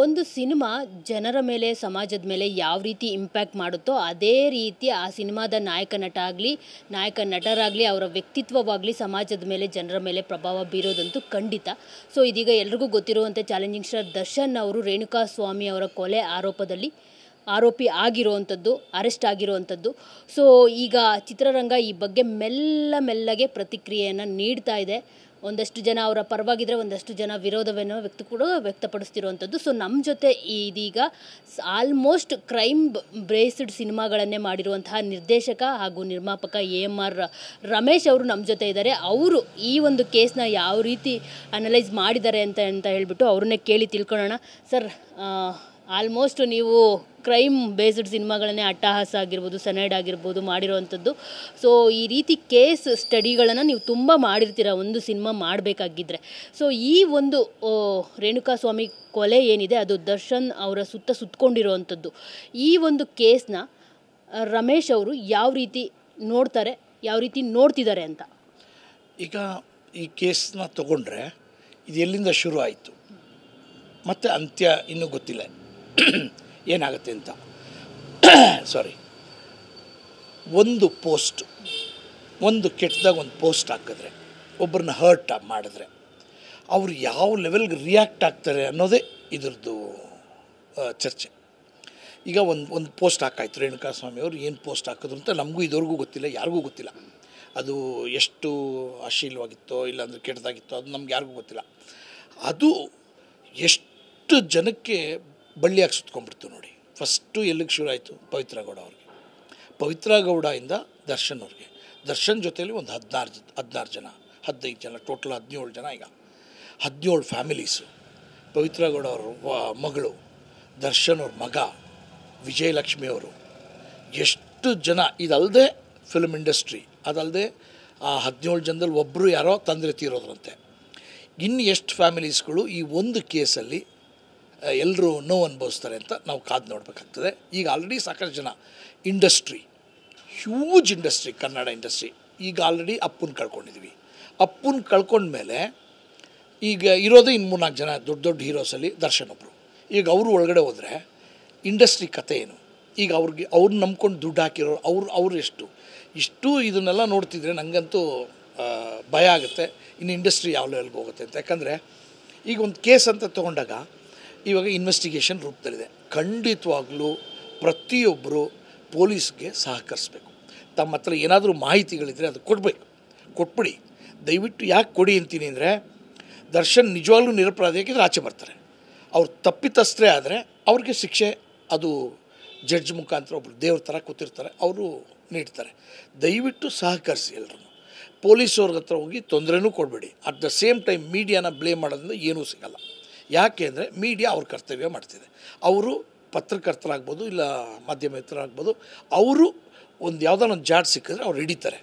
ಒಂದು ಸಿನಿಮಾ ಜನರ ಮೇಲೆ ಸಮಾಜದ ಮೇಲೆ ಯಾವ ರೀತಿ ಇಂಪ್ಯಾಕ್ಟ್ ಮಾಡುತ್ತೋ ಅದೇ ರೀತಿ ಆ ಸಿನಿಮಾದ ನಾಯಕ ನಟರಾಗಲಿ ಅವರ ವ್ಯಕ್ತಿತ್ವವಾಗಲಿ ಸಮಾಜದ ಮೇಲೆ ಜನರ ಮೇಲೆ ಪ್ರಭಾವ ಬೀರೋದಂತೂ ಖಂಡಿತ. ಸೊ ಇದೀಗ ಎಲ್ರಿಗೂ ಗೊತ್ತಿರುವಂತೆ ಚಾಲೆಂಜಿಂಗ್ ಸ್ಟಾರ್ ದರ್ಶನ್ ಅವರು ರೇಣುಕಾ ಸ್ವಾಮಿ ಅವರ ಕೊಲೆ ಆರೋಪದಲ್ಲಿ ಆರೋಪಿ ಆಗಿರುವಂಥದ್ದು, ಅರೆಸ್ಟ್ ಆಗಿರುವಂಥದ್ದು. ಸೊ ಈಗ ಚಿತ್ರರಂಗ ಈ ಬಗ್ಗೆ ಮೆಲ್ಲಗೆ ಪ್ರತಿಕ್ರಿಯೆಯನ್ನು ನೀಡ್ತಾ ಇದೆ. ಒಂದಷ್ಟು ಜನ ಅವರ ಪರವಾಗಿದ್ದರೆ ಒಂದಷ್ಟು ಜನ ವಿರೋಧವನ್ನು ವ್ಯಕ್ತಪಡಿಸ್ತಿರುವಂಥದ್ದು. ಸೊ ನಮ್ಮ ಜೊತೆ ಇದೀಗ ಆಲ್ಮೋಸ್ಟ್ ಕ್ರೈಮ್ ಬೇಸ್ಡ್ ಸಿನಿಮಾಗಳನ್ನೇ ಮಾಡಿರುವಂತಹ ನಿರ್ದೇಶಕ ಹಾಗೂ ನಿರ್ಮಾಪಕ AMR ರಮೇಶ್ ಅವರು ನಮ್ಮ ಜೊತೆ ಇದ್ದಾರೆ. ಅವರು ಈ ಒಂದು ಕೇಸ್ನ ಯಾವ ರೀತಿ ಅನಲೈಸ್ ಮಾಡಿದ್ದಾರೆ ಅಂತ ಹೇಳ್ಬಿಟ್ಟು ಅವ್ರನ್ನೇ ಕೇಳಿ ತಿಳ್ಕೊಳ್ಳೋಣ. ಸರ್, ಆಲ್ಮೋಸ್ಟ್ ನೀವು ಕ್ರೈಮ್ ಬೇಸ್ಡ್ ಸಿನಿಮಾಗಳನ್ನೇ ಅಟ್ಟಹಾಸ ಆಗಿರ್ಬೋದು, ಸೆನೆಡ್ ಆಗಿರ್ಬೋದು ಮಾಡಿರೋವಂಥದ್ದು. ಸೊ ಈ ರೀತಿ ಕೇಸ್ ಸ್ಟಡಿಗಳನ್ನು ನೀವು ತುಂಬ ಮಾಡಿರ್ತೀರ ಒಂದು ಸಿನಿಮಾ ಮಾಡಬೇಕಾಗಿದ್ದರೆ. ಸೊ ಈ ಒಂದು ರೇಣುಕಾ ಸ್ವಾಮಿ ಕೊಲೆ ಏನಿದೆ ಅದು ದರ್ಶನ್ ಅವರ ಸುತ್ತಕೊಂಡಿರೋವಂಥದ್ದು. ಈ ಒಂದು ಕೇಸ್ನ ರಮೇಶ್ ಅವರು ಯಾವ ರೀತಿ ನೋಡ್ತಾರೆ, ಯಾವ ರೀತಿ ನೋಡ್ತಿದ್ದಾರೆ ಅಂತ. ಈಗ ಈ ಕೇಸ್ನ ತಗೊಂಡ್ರೆ ಇದು ಎಲ್ಲಿಂದ ಶುರು ಆಯಿತು ಮತ್ತು ಅಂತ್ಯ ಇನ್ನೂ ಗೊತ್ತಿಲ್ಲ ಏನಾಗುತ್ತೆ ಅಂತ. ಸಾರಿ, ಒಂದು ಪೋಸ್ಟ್, ಒಂದು ಕೆಟ್ಟದಾಗ ಒಂದು ಪೋಸ್ಟ್ ಹಾಕಿದ್ರೆ, ಒಬ್ಬರನ್ನ ಹರ್ಟ್ ಮಾಡಿದ್ರೆ ಅವರು ಯಾವ ಲೆವೆಲ್ಗೆ ರಿಯಾಕ್ಟ್ ಆಗ್ತಾರೆ ಅನ್ನೋದೇ ಇದ್ರದ್ದು ಚರ್ಚೆ. ಈಗ ಒಂದು ಪೋಸ್ಟ್ ಹಾಕಾಯ್ತು, ರೇಣುಕಾ ಸ್ವಾಮಿ ಅವರು ಏನು ಪೋಸ್ಟ್ ಹಾಕಿದ್ರು ಅಂತ ನಮಗೂ ಇದುವರೆಗೂ ಗೊತ್ತಿಲ್ಲ, ಯಾರಿಗೂ ಗೊತ್ತಿಲ್ಲ. ಅದು ಎಷ್ಟು ಅಶ್ಲೀಲವಾಗಿತ್ತೋ ಇಲ್ಲಾಂದರೆ ಕೆಟ್ಟದಾಗಿತ್ತೋ ಅದು ನಮ್ಗೆ ಯಾರಿಗೂ ಗೊತ್ತಿಲ್ಲ. ಅದು ಎಷ್ಟು ಜನಕ್ಕೆ ಬಳ್ಳಿಯಾಗಿ ಸುತ್ಕೊಂಡ್ಬಿಡ್ತು ನೋಡಿ. ಫಸ್ಟು ಎಲ್ಲಿಗೆ ಶುರು ಆಯಿತು? ಪವಿತ್ರ ಗೌಡ ಅವ್ರಿಗೆ, ಪವಿತ್ರ ಗೌಡದಿಂದ ದರ್ಶನ್ ಅವ್ರಿಗೆ, ದರ್ಶನ್ ಜೊತೆಯಲ್ಲಿ ಒಂದು 15 ಜನ ಟೋಟಲ್ 17 ಜನ. ಈಗ 17 ಫ್ಯಾಮಿಲೀಸು. ಪವಿತ್ರ ಗೌಡ ಅವರು ಮಗಳು, ದರ್ಶನ್ ಅವ್ರ ಮಗ, ವಿಜಯಲಕ್ಷ್ಮಿ ಅವರು, ಎಷ್ಟು ಜನ. ಇದಲ್ಲದೆ ಫಿಲ್ಮ್ ಇಂಡಸ್ಟ್ರಿ, ಅದಲ್ಲದೆ ಆ 17 ಜನದಲ್ಲಿ ಒಬ್ಬರು ಯಾರೋ ತಂದರೆ ತೀರೋದ್ರಂತೆ. ಇನ್ನು ಎಷ್ಟು ಫ್ಯಾಮಿಲೀಸ್ಗಳು ಈ ಒಂದು ಕೇಸಲ್ಲಿ ಎಲ್ಲರೂ ನೋವು ಅನುಭವಿಸ್ತಾರೆ ಅಂತ ನಾವು ಕಾದು ನೋಡಬೇಕಾಗ್ತದೆ. ಈಗ ಆಲ್ರೆಡಿ ಸಾಕಷ್ಟು ಜನ industry, huge industry, Kannada industry, ಈಗ ಆಲ್ರೆಡಿ ಅಪ್ಪನ ಕಳ್ಕೊಂಡಿದ್ವಿ. ಅಪ್ಪನ ಕಳ್ಕೊಂಡ್ಮೇಲೆ ಈಗ ಇರೋದೇ ಇನ್ನು 3-4 ಜನ ದೊಡ್ಡ ಹೀರೋಸಲ್ಲಿ ದರ್ಶನ್ ಒಬ್ಬರು. ಈಗ ಅವರು ಒಳಗಡೆ ಹೋದರೆ ಇಂಡಸ್ಟ್ರಿ ಕತೆ ಏನು? ಈಗ ಅವ್ರನ್ನ ನಂಬ್ಕೊಂಡು ದುಡ್ಡು ಹಾಕಿರೋ ಅವ್ರು ಇಷ್ಟು ಇದನ್ನೆಲ್ಲ ನೋಡ್ತಿದ್ರೆ ನನಗಂತೂ ಭಯ ಆಗುತ್ತೆ, ಇನ್ನು ಇಂಡಸ್ಟ್ರಿ ಯಾವ ಲೆವೆಲ್ಗೆ ಹೋಗುತ್ತೆ ಅಂತ. ಯಾಕಂದರೆ ಈಗ ಒಂದು ಕೇಸ್ ಅಂತ ತೊಗೊಂಡಾಗ ಇವಾಗ ಇನ್ವೆಸ್ಟಿಗೇಷನ್ ರೂಪದಲ್ಲಿದೆ. ಖಂಡಿತವಾಗ್ಲೂ ಪ್ರತಿಯೊಬ್ಬರು ಪೊಲೀಸ್ಗೆ ಸಹಕರಿಸ್ಬೇಕು. ತಮ್ಮ ಹತ್ರ ಏನಾದರೂ ಮಾಹಿತಿಗಳಿದ್ದರೆ ಅದು ಕೊಟ್ಬಿಡಿ ದಯವಿಟ್ಟು. ಯಾಕೆ ಕೊಡಿ ಅಂತೀನಿ ಅಂದರೆ, ದರ್ಶನ್ ನಿಜವಾಗ್ಲೂ ನಿರಪರಾಧಿಯಾಗಿದ್ದರೆ ಆಚೆ ಬರ್ತಾರೆ. ಅವ್ರು ತಪ್ಪಿತಸ್ಥರೇ ಆದರೆ ಅವ್ರಿಗೆ ಶಿಕ್ಷೆ ಅದು ಜಡ್ಜ್ ಮುಖಾಂತರ ಒಬ್ಬರು ದೇವ್ರ ಥರ ಕೂತಿರ್ತಾರೆ, ಅವರು ನೀಡ್ತಾರೆ. ದಯವಿಟ್ಟು ಸಹಕರಿಸಿ ಎಲ್ಲರೂ. ಪೊಲೀಸವ್ರ ಹತ್ರ ಹೋಗಿ ತೊಂದರೆನೂ ಕೊಡಬೇಡಿ. ಅಟ್ ದ ಸೇಮ್ ಟೈಮ್ ಮೀಡಿಯಾನ ಬ್ಲೇಮ್ ಮಾಡೋದ್ರಿಂದ ಏನೂ ಸಿಗಲ್ಲ. ಯಾಕೆ ಅಂದರೆ ಮೀಡಿಯಾ ಅವ್ರ ಕರ್ತವ್ಯ ಮಾಡ್ತಿದೆ. ಅವರು ಪತ್ರಕರ್ತರಾಗ್ಬೋದು, ಇಲ್ಲ ಮಾಧ್ಯಮಿತರಾಗ್ಬೋದು, ಅವರು ಒಂದು ಯಾವುದಾದ್ರು ಒಂದು ಜಾಡ್ ಸಿಕ್ಕಿದ್ರೆ ಅವ್ರು ಹಿಡಿತಾರೆ.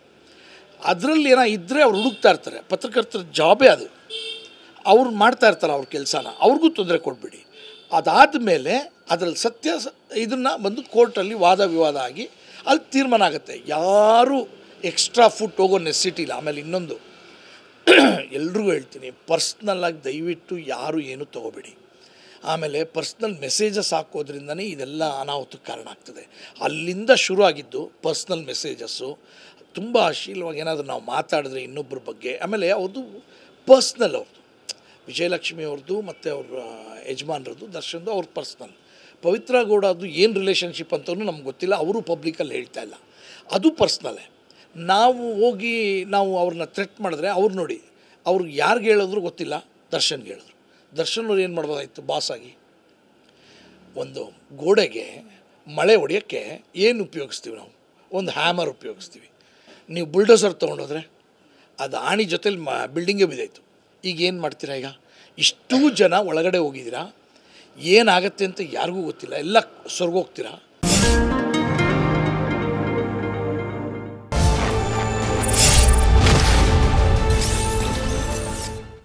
ಅದರಲ್ಲಿ ಏನೋ ಇದ್ದರೆ ಅವ್ರು ಹುಡುಕ್ತಾ ಇರ್ತಾರೆ. ಪತ್ರಕರ್ತರ ಜಾಬೇ ಅದು, ಅವ್ರು ಮಾಡ್ತಾ ಇರ್ತಾರೆ ಅವ್ರ ಕೆಲಸನ. ಅವ್ರಿಗೂ ತೊಂದರೆ ಕೊಡಬೇಡಿ. ಅದಾದಮೇಲೆ ಅದರಲ್ಲಿ ಸತ್ಯ ಇದನ್ನು ಬಂದು ಕೋರ್ಟಲ್ಲಿ ವಾದ ವಿವಾದ ಆಗಿ ಅಲ್ಲಿ ತೀರ್ಮಾನ ಆಗುತ್ತೆ. ಯಾರೂ ಎಕ್ಸ್ಟ್ರಾ ಫುಟ್ ಹೋಗೋ ನೆಸಿಟಿ ಇಲ್ಲ. ಆಮೇಲೆ ಇನ್ನೊಂದು ಎಲ್ರಿಗೂ ಹೇಳ್ತೀನಿ, ಪರ್ಸ್ನಲ್ಲಾಗಿ ದಯವಿಟ್ಟು ಯಾರು ಏನೂ ತೊಗೋಬೇಡಿ. ಆಮೇಲೆ ಪರ್ಸ್ನಲ್ ಮೆಸೇಜಸ್ ಹಾಕೋದ್ರಿಂದನೇ ಇದೆಲ್ಲ ಅನಾಹುತಕ್ಕೆ ಕಾರಣ ಆಗ್ತದೆ. ಅಲ್ಲಿಂದ ಶುರು ಆಗಿದ್ದು ಪರ್ಸ್ನಲ್ ಮೆಸೇಜಸ್ಸು. ತುಂಬ ಅಶ್ಲೀಲವಾಗಿ ಏನಾದರೂ ನಾವು ಮಾತಾಡಿದ್ರೆ ಇನ್ನೊಬ್ಬರ ಬಗ್ಗೆ, ಆಮೇಲೆ ಅವ್ರದ್ದು ಪರ್ಸ್ನಲ್, ಅವ್ರದ್ದು ವಿಜಯಲಕ್ಷ್ಮಿ ಅವ್ರದ್ದು ಮತ್ತು ಅವ್ರ ಯಜಮಾನ್ರದ್ದು ದರ್ಶನ್ದು ಅವ್ರ ಪರ್ಸ್ನಲ್. ಪವಿತ್ರ ಗೌಡ ಅದು ಏನು ರಿಲೇಷನ್ಶಿಪ್ ಅಂತಲೂ ನಮ್ಗೆ ಗೊತ್ತಿಲ್ಲ, ಅವರು ಪಬ್ಲಿಕಲ್ಲಿ ಹೇಳ್ತಾ ಇಲ್ಲ, ಅದು ಪರ್ಸ್ನಲ್ಲೇ. ನಾವು ಅವ್ರನ್ನ ಥ್ರೆಟ್ ಮಾಡಿದ್ರೆ ಅವ್ರು ನೋಡಿ, ಅವ್ರಿಗೆ ಯಾರಿಗೆ ಹೇಳಿದ್ರು ಗೊತ್ತಿಲ್ಲ, ದರ್ಶನ್ಗೆ ಹೇಳಿದ್ರು. ದರ್ಶನ್ ಅವ್ರು ಏನು ಮಾಡ್ಬೋದಾಯಿತು ಬಾಸಾಗಿ? ಒಂದು ಗೋಡೆಗೆ ಮಳೆ ಹೊಡೆಯೋಕ್ಕೆ ಏನು ಉಪಯೋಗಿಸ್ತೀವಿ ನಾವು? ಒಂದು ಹ್ಯಾಮರ್ ಉಪಯೋಗಿಸ್ತೀವಿ. ನೀವು ಬುಲ್ಡೋಸರ್ ತೊಗೊಂಡೋದ್ರೆ ಅದು ಆಣಿ ಜೊತೆಲಿ ಬಿಲ್ಡಿಂಗೇ ಬಿದ್ದಾಯಿತು. ಈಗ ಏನು ಮಾಡ್ತೀರಾ? ಈಗ ಇಷ್ಟೂ ಜನ ಒಳಗಡೆ ಹೋಗಿದ್ದೀರಾ, ಏನಾಗತ್ತೆ ಅಂತ ಯಾರಿಗೂ ಗೊತ್ತಿಲ್ಲ, ಎಲ್ಲ ಸೊರ್ಗೋಗ್ತೀರಾ.